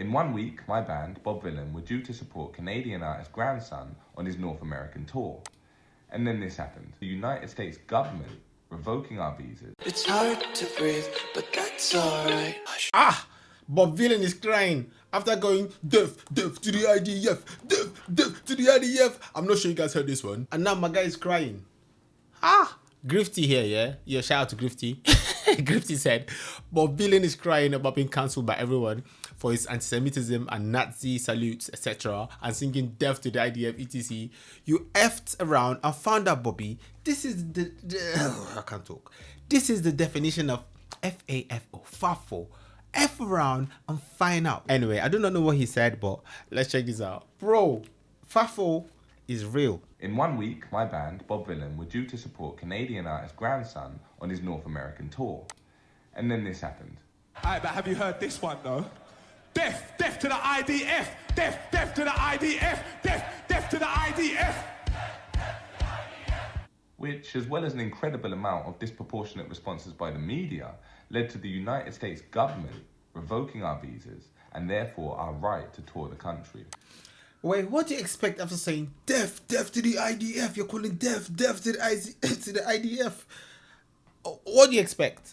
In 1 week, my band, Bob Vylan, were due to support Canadian artist Grandson on his North American tour. And then this happened. The United States government revoking our visas. It's hard to breathe, but that's alright. Bob Vylan is crying after going deaf to the IDF, deaf to the IDF. I'm not sure you guys heard this one. And now my guy is crying. Grifty here, yeah? Yeah, shout out to Grifty. Grifty said, Bob Vylan is crying about being cancelled by everyone for his anti-Semitism and Nazi salutes, etc. and singing deaf to the IDF, etc. You effed around and found out, Bobby, this is I can't talk. This is the definition of FAFO, FAFO. F around and find out. Anyway, I do not know what he said, but let's check this out. Bro, FAFO is real. In 1 week, my band, Bob Vylan, were due to support Canadian artist Grandson on his North American tour. And then this happened. Alright, but have you heard this one though? Deaf to the IDF, deaf to the IDF, deaf to the IDF. Which, as well as an incredible amount of disproportionate responses by the media, led to the United States government revoking our visas and therefore our right to tour the country. Wait, what do you expect after saying deaf to the IDF? You're calling deaf to the IDF. What do you expect?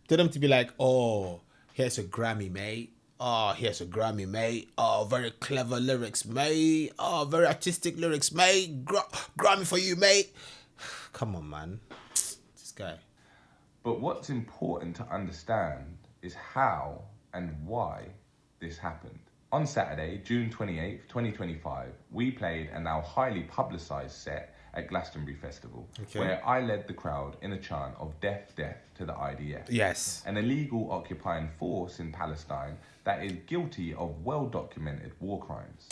To them to be like, oh, here's a Grammy, mate. Oh, here's a Grammy, mate. Oh, very clever lyrics, mate. Oh, very artistic lyrics, mate. Grammy for you, mate. Come on, man. This guy. But what's important to understand is how and why this happened. On Saturday, June 28th, 2025, we played a now highly publicised set at Glastonbury Festival, where I led the crowd in a chant of deaf to the IDF. Yes. An illegal occupying force in Palestine that is guilty of well-documented war crimes.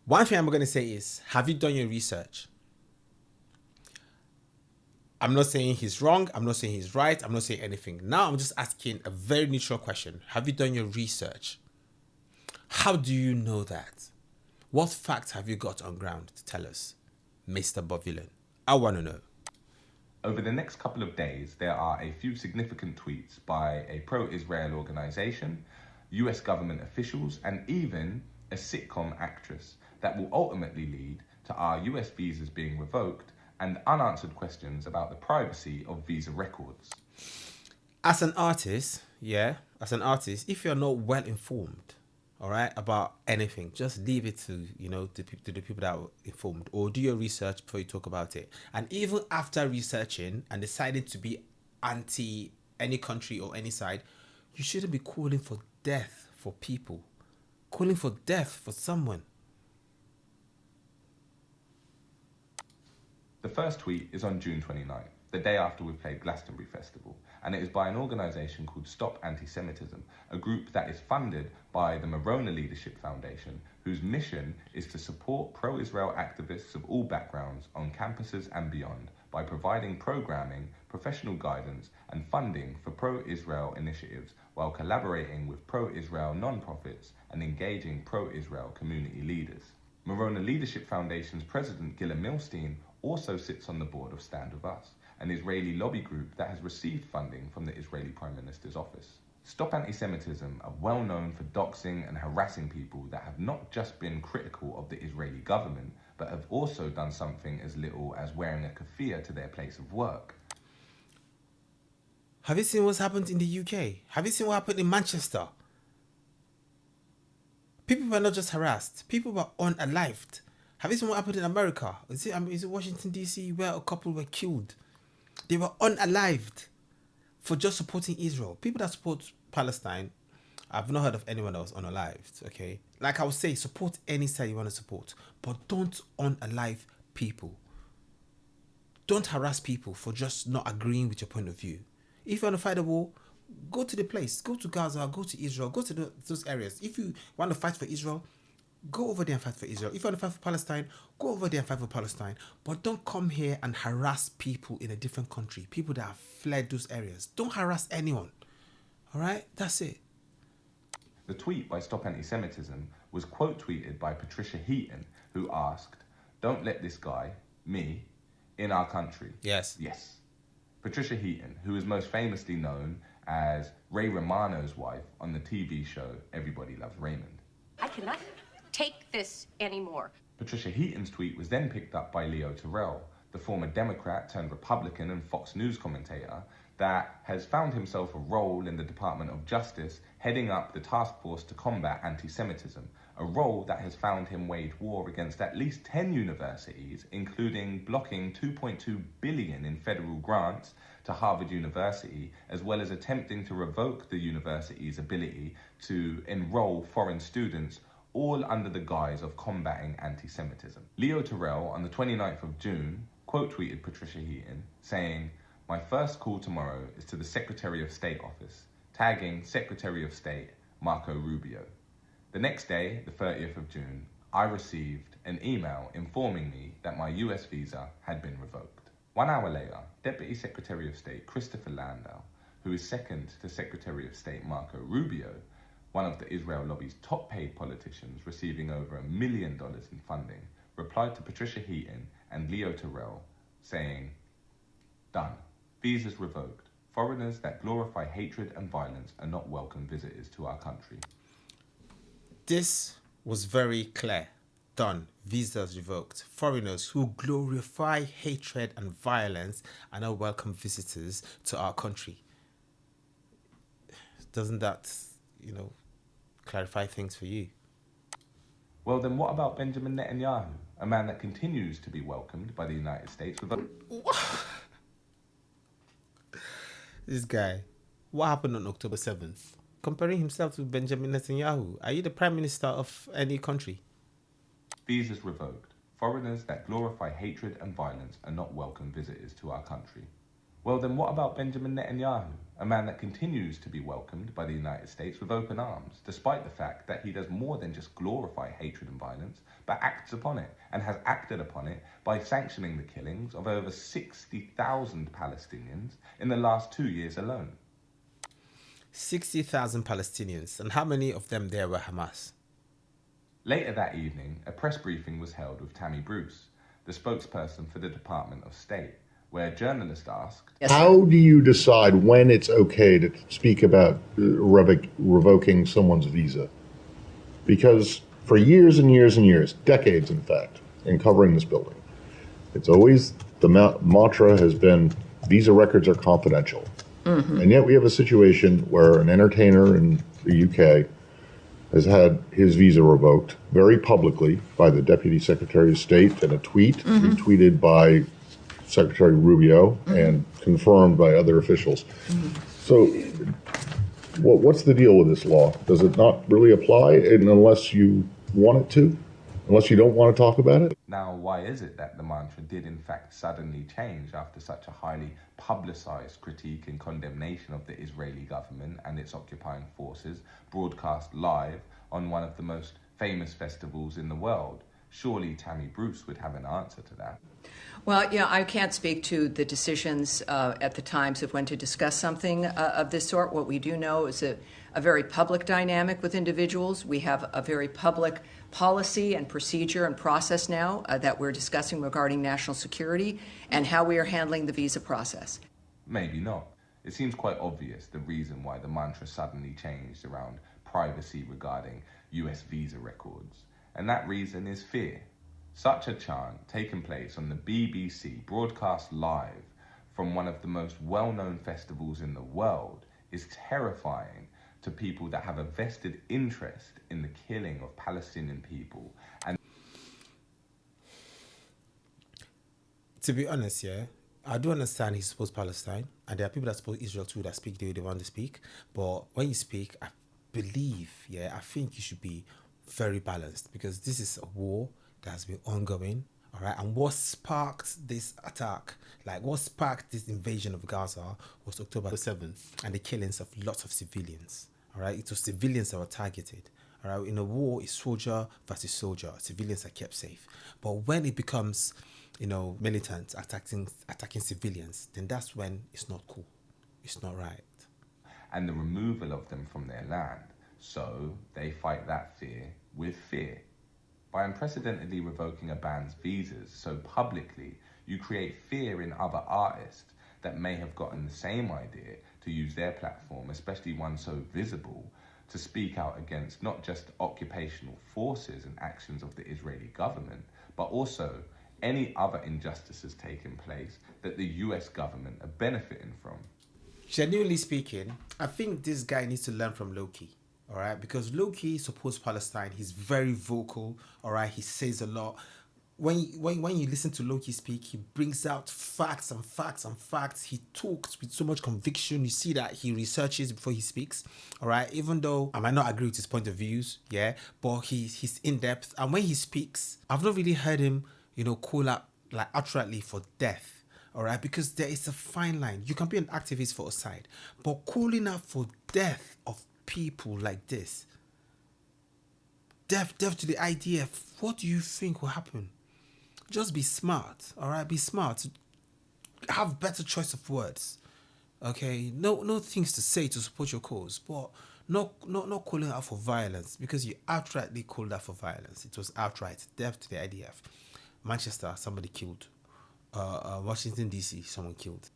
One thing I'm going to say is, have you done your research? I'm not saying he's wrong. I'm not saying he's right. I'm not saying anything. Now I'm just asking a very neutral question. Have you done your research? How do you know that? What facts have you got on ground to tell us, Mr. Bob Vylan? I want to know. Over the next couple of days, there are a few significant tweets by a pro-Israel organisation, US government officials, and even a sitcom actress that will ultimately lead to our US visas being revoked and unanswered questions about the privacy of visa records. As an artist, if you're not well informed, all right, about anything, just leave it to, to the people that are informed, or do your research before you talk about it. And even after researching and deciding to be anti any country or any side, you shouldn't be calling for death for people, calling for death for someone. The first tweet is on June 29th, the day after we played Glastonbury Festival, and it is by an organisation called Stop Anti-Semitism, a group that is funded by the Morona Leadership Foundation, whose mission is to support pro-Israel activists of all backgrounds on campuses and beyond by providing programming, professional guidance and funding for pro-Israel initiatives while collaborating with pro-Israel non-profits and engaging pro-Israel community leaders. Morona Leadership Foundation's president Gila Milstein also sits on the board of Stand With Us, an Israeli lobby group that has received funding from the Israeli Prime Minister's office. Stop Anti-Semitism are well known for doxing and harassing people that have not just been critical of the Israeli government, but have also done something as little as wearing a keffiyeh to their place of work. Have you seen what's happened in the UK? Have you seen what happened in Manchester? People were not just harassed, people were unalived. Have you seen what happened in America? Is it Washington DC where a couple were killed? They were unalived for just supporting Israel. People that support Palestine, I've not heard of anyone that was unalived, okay? Like I would say, support any side you want to support, but don't unalive people. Don't harass people for just not agreeing with your point of view. If you want to fight a war, go to the place. Go to Gaza, go to Israel, go to those areas. If you want to fight for Israel, go over there and fight for Israel. If you want to fight for Palestine, go over there and fight for Palestine. But don't come here and harass people in a different country. People that have fled those areas. Don't harass anyone. All right? That's it. The tweet by Stop Anti-Semitism was quote tweeted by Patricia Heaton, who asked, "Don't let this guy, me, in our country." Yes. Yes. Patricia Heaton, who is most famously known as Ray Romano's wife on the TV show Everybody Loves Raymond. I cannot take this anymore. Patricia Heaton's tweet was then picked up by Leo Terrell, the former Democrat turned Republican and Fox News commentator that has found himself a role in the Department of Justice heading up the task force to combat anti-Semitism, a role that has found him wage war against at least 10 universities, including blocking $2.2 billion in federal grants to Harvard University, as well as attempting to revoke the university's ability to enroll foreign students, all under the guise of combating anti-Semitism. Leo Terrell, on the 29th of June, quote-tweeted Patricia Heaton, saying, "My first call tomorrow is to the Secretary of State office, tagging Secretary of State Marco Rubio." The next day, the 30th of June, I received an email informing me that my US visa had been revoked. 1 hour later, Deputy Secretary of State Christopher Landau, who is second to Secretary of State Marco Rubio, one of the Israel lobby's top paid politicians receiving over $1 million in funding, replied to Patricia Heaton and Leo Terrell saying, "Done. Visas revoked. Foreigners that glorify hatred and violence are not welcome visitors to our country." This was very clear. Done. Visas revoked. Foreigners who glorify hatred and violence are not welcome visitors to our country. Doesn't that, clarify things for you? Well, then what about Benjamin Netanyahu, a man that continues to be welcomed by the United States with This guy, what happened on October 7th? Comparing himself to Benjamin Netanyahu. Are you the prime minister of any country? visas revoked. Foreigners that glorify hatred and violence are not welcome visitors to our country. Well, then what about Benjamin Netanyahu, a man that continues to be welcomed by the United States with open arms, despite the fact that he does more than just glorify hatred and violence, but acts upon it, and has acted upon it by sanctioning the killings of over 60,000 Palestinians in the last 2 years alone. 60,000 Palestinians, and how many of them there were Hamas? Later that evening, a press briefing was held with Tammy Bruce, the spokesperson for the Department of State, where a journalist asked, "How do you decide when it's okay to speak about revoking someone's visa? Because for years and years and years, decades in fact, in covering this building, it's always the mantra has been visa records are confidential. And yet we have a situation where an entertainer in the UK has had his visa revoked very publicly by the Deputy Secretary of State in a tweet, retweeted by Secretary Rubio and confirmed by other officials. So what's the deal with this law? Does it not really apply unless you want it to? Unless you don't want to talk about it? Now, why is it that the mantra did in fact suddenly change after such a highly publicized critique and condemnation of the Israeli government and its occupying forces broadcast live on one of the most famous festivals in the world? Surely Tammy Bruce would have an answer to that. Well, yeah, I can't speak to the decisions at the times of when to discuss something of this sort. What we do know is a very public dynamic with individuals. We have a very public policy and procedure and process now that we're discussing regarding national security and how we are handling the visa process. Maybe not. It seems quite obvious the reason why the mantra suddenly changed around privacy regarding US visa records. And that reason is fear. Such a chant taking place on the BBC broadcast live from one of the most well-known festivals in the world is terrifying to people that have a vested interest in the killing of Palestinian people. And To be honest, yeah, I do understand he supports Palestine, and there are people that support Israel too that speak the way they want to speak. But when you speak, I think you should be very balanced, because this is a war that has been ongoing, all right? And what sparked this attack, like what sparked this invasion of Gaza was October 7th and the killings of lots of civilians, all right? It was civilians that were targeted, all right? In a war, it's soldier versus soldier. Civilians are kept safe. But when it becomes, militants attacking civilians, then that's when it's not cool. It's not right. and the removal of them from their land. So they fight that fear with fear. By unprecedentedly revoking a band's visas so publicly, you create fear in other artists that may have gotten the same idea to use their platform, especially one so visible, to speak out against not just occupational forces and actions of the Israeli government, but also any other injustices taking place that the US government are benefiting from. Genuinely speaking, I think this guy needs to learn from Loki. All right, because Loki supports Palestine. He's very vocal. All right, he says a lot. When you listen to Loki speak, he brings out facts and facts and facts. He talks with so much conviction. You see that he researches before he speaks. All right, even though I might not agree with his point of views, yeah, but he's in depth. And when he speaks, I've not really heard him, call out like outrightly for death. All right, because there is a fine line. You can be an activist for a side, but calling out for death of people like this, death to the IDF, what do you think will happen? Just be smart, all right? Be smart. Have better choice of words, okay? No things to say to support your cause, but not calling out for violence, because you outrightly called out for violence. It was outright death to the IDF. Manchester, somebody killed. Washington DC, someone killed.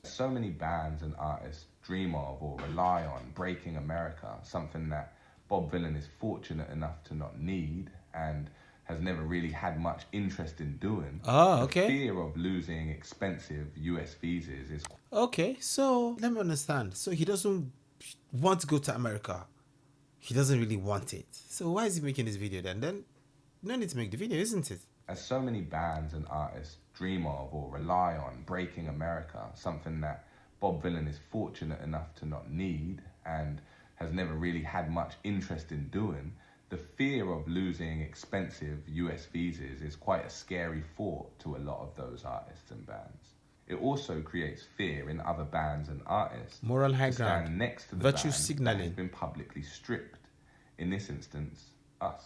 So many bands and artists dream of or rely on breaking America, something that Bob Vylan is fortunate enough to not need and has never really had much interest in doing. Oh, okay. The fear of losing expensive US visas is... Okay, so let me understand. So he doesn't want to go to America. He doesn't really want it. So why is he making this video then? Then no need to make the video, isn't it? As so many bands and artists dream of or rely on breaking America, something that Bob Vylan is fortunate enough to not need and has never really had much interest in doing, the fear of losing expensive US visas is quite a scary thought to a lot of those artists and bands. It also creates fear in other bands and artists. Moral high to stand ground. next to the Virtue band signaling. that has been publicly stripped. In this instance, us.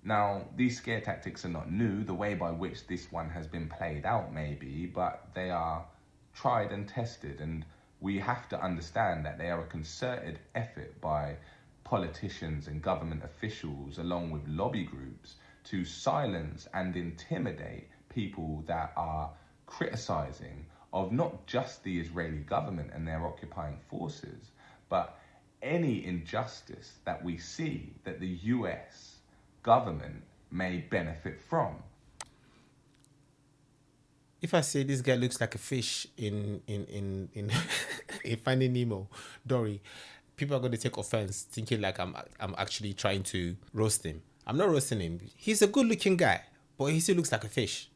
Now, these scare tactics are not new. The way by which this one has been played out may be, but they are tried and tested, and we have to understand that they are a concerted effort by politicians and government officials along with lobby groups to silence and intimidate people that are criticizing of not just the Israeli government and their occupying forces, but any injustice that we see that the US government may benefit from. If I say this guy looks like a fish in in Finding Nemo, Dory, people are going to take offense, thinking like I'm actually trying to roast him. I'm not roasting him. He's a good-looking guy, but he still looks like a fish.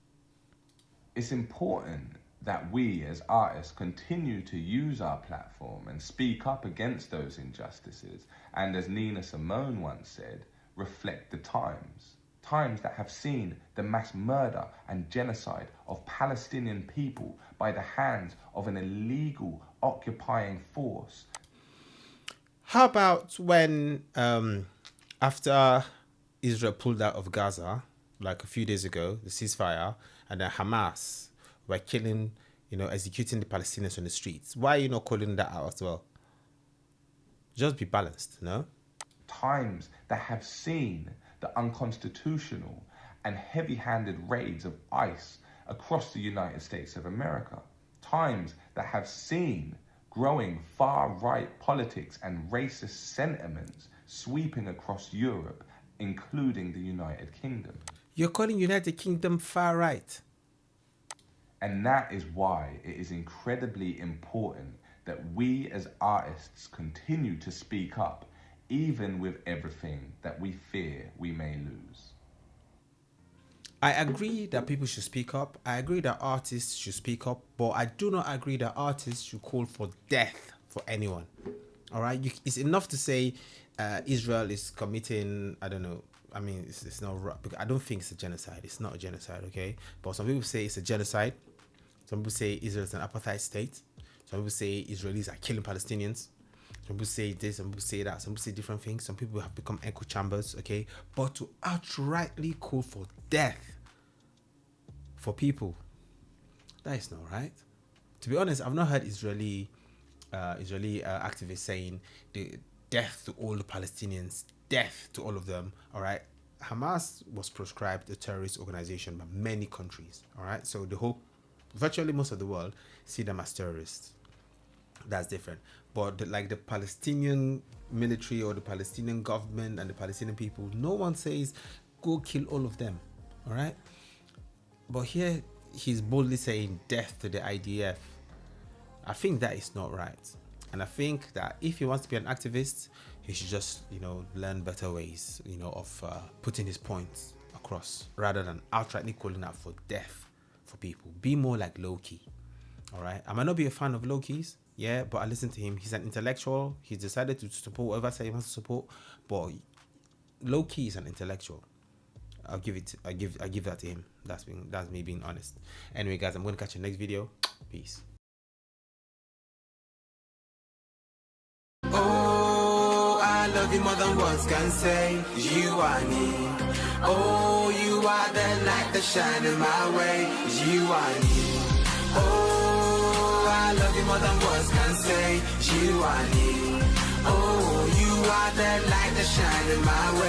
It's important that we as artists continue to use our platform and speak up against those injustices, and as Nina Simone once said, reflect the times that have seen the mass murder and genocide of Palestinian people by the hands of an illegal occupying force. How about when, after Israel pulled out of Gaza, like a few days ago, the ceasefire, and then Hamas were killing, executing the Palestinians on the streets? Why are you not calling that out as well? Just be balanced, no? Times that have seen the unconstitutional and heavy-handed raids of ICE across the United States of America. Times that have seen growing far-right politics and racist sentiments sweeping across Europe, including the United Kingdom. You're calling United Kingdom far-right. And that is why it is incredibly important that we as artists continue to speak up, even with everything that we fear we may lose. I agree that people should speak up. I agree that artists should speak up, but I do not agree that artists should call for death for anyone. All right? It's enough to say Israel is committing, I don't know, I mean, it's not right, because I don't think it's a genocide. It's not a genocide, okay? But some people say it's a genocide. Some people say Israel is an apartheid state. Some people say Israelis are killing Palestinians. Some people say this, some people say that, some people say different things. Some people have become echo chambers, okay? But to outrightly call for death for people, that is not right. To be honest, I've not heard Israeli activists saying the death to all the Palestinians, death to all of them, all right? Hamas was proscribed a terrorist organization by many countries, all right? So the whole virtually most of the world see them as terrorists. That's different. But the Palestinian military or the Palestinian government and the Palestinian people, no one says go kill all of them. All right. But here he's boldly saying death to the IDF. I think that is not right. And I think that if he wants to be an activist, he should just, learn better ways, of putting his points across rather than outrightly calling out for death for people. Be more like Loki. All right. I might not be a fan of Loki's. Yeah, but I listen to him. He's an intellectual. He's decided to support whatever side he wants to support. But Loki is an intellectual. I give that to him. That's me being honest. Anyway, guys, I'm going to catch you next video. Peace. Oh, I love you more than words can say. You are me. Oh, you are the light that shine in my way. You are me. Oh, I love you more than words can say. You are me. Oh, you are the light that shine in my way.